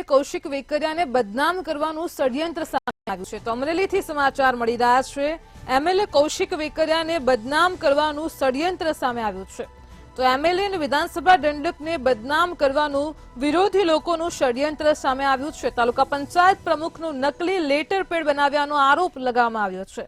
MLA Kaushik વેકરિયાને બદનામ કરવાનું ષડયંત્ર સામે આવ્યું છે। તો અમરેલીથી સમાચાર મળી રહ્યા છે। એમએલએ કૌશિક વેકરિયાને બદનામ કરવાનું ષડયંત્ર સામે આવ્યું છે। તો એમએલએ અને વિધાનસભા દંડકને બદનામ કરવાનું વિરોધી લોકોનું ષડયંત્ર સામે આવ્યું છે। તાલુકા પંચાયત પ્રમુખનું નકલી લેટર પેડ બનાવ્યાનો આરોપ લગાવવામાં આવ્યો છે।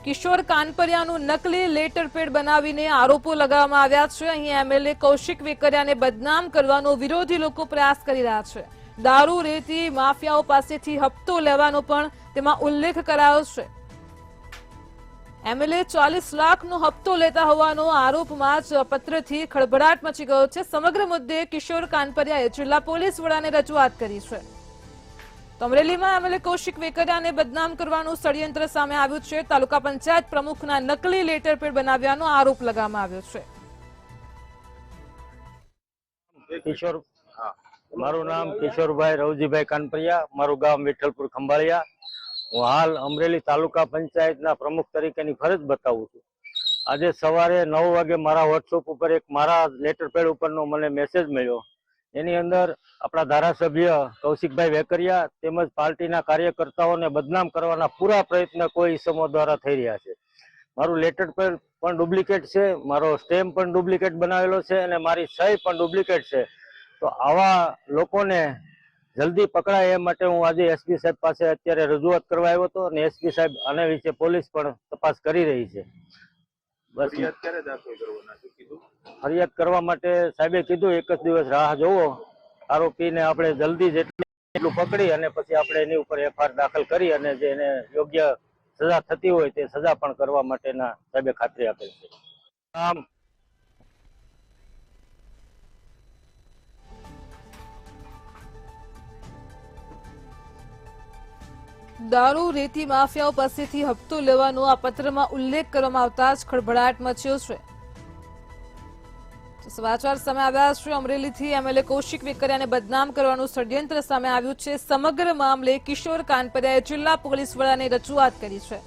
કિશોર કાનપરિયાનું નકલી લેટર પેડ બનાવીને આરોપો લગાવવામાં આવ્યા છે। અહીં એમએલએ કૌશિક વેકરિયાને બદનામ કરવાનો વિરોધી લોકો પ્રયાસ કરી રહ્યા છે। દારૂ રેતી માફિયાઓ પાસેથી હપ્તો લેવાનો પણ તેમાં ઉલ્લેખ કરાયો છે। એમએલએ 40 લાખનો હપ્તો લેતા હોવાનો આરોપમાં જ પત્રથી ખળભળાટ મચી ગયો છે। સમગ્ર મુદ્દે કિશોર કાનપરિયાએ જિલ્લા પોલીસ વડાને રજૂઆત કરી છે। અમરેલીમાં એમએલએ કૌશિક વેકરિયાને બદનામ કરવાનું ષડયંત્ર સામે આવ્યું છે। તાલુકા પંચાયત પ્રમુખના નકલી લેટર પેડ બનાવ્યાનો આરોપ લગાવવામાં આવ્યો છે। કિશોર મારું નામ કિશોરભાઈ રવજીભાઈ કાનપરિયા, મારું ગામ વિઠ્ઠલપુર ખંભાળિયા। હું હાલ અમરેલી તાલુકા પંચાયતના પ્રમુખ તરીકેની ફરજ બતાવું છું। આજે સવારે 9 વાગે મારા વોટ્સઅપ ઉપર એક મારા લેટર પેડ ઉપરનો મને મેસેજ મળ્યો। એની અંદર આપણા ધારાસભ્ય કૌશિકભાઈ વેકરિયા તેમજ પાર્ટીના કાર્યકર્તાઓને બદનામ કરવાના પૂરા પ્રયત્ન કોઈ ઇસમો દ્વારા થઈ રહ્યા છે। મારું લેટર પેડ પણ ડુપ્લિકેટ છે, મારો સ્ટેમ્પ પણ ડુપ્લિકેટ બનાવેલો છે અને મારી સહી પણ ડુપ્લિકેટ છે। તો આવા લોકોને જલ્દી પકડાય એ માટે હું આજે એસપી સાહેબ પાસે અત્યારે રજૂઆત કરવા આવ્યો હતો અને એસપી સાહેબ આના વિશે પોલીસ પણ તપાસ કરી રહી છે। બસ ફરિયાદ કરવા માટે સાહેબે કીધું 1 જ દિવસ રાહ જોવો, આરોપીને આપણે જલ્દી જેટલું પકડી અને પછી આપણે એની ઉપર એફઆઈઆર દાખલ કરી અને જે એને યોગ્ય સજા થતી હોય તે સજા પણ કરવા માટેના સાહેબે ખાતરી આપેલ છે। આમ દારૂ રેતી માફિયાઓ પાસેથી હપ્તો લેવાનો આ પત્રમાં ઉલ્લેખ કરવામાં આવતા જ ખળભળાટ મચ્યો છે। સમાચાર સામે આવ્યા છે। અમરેલીથી એમએલએ કૌશિક વેકરિયાને બદનામ કરવાનું ષડયંત્ર સામે આવ્યું છે। સમગ્ર મામલે કિશોર કાનપરિયાએ જિલ્લા પોલીસ વડાને રજૂઆત કરી છે।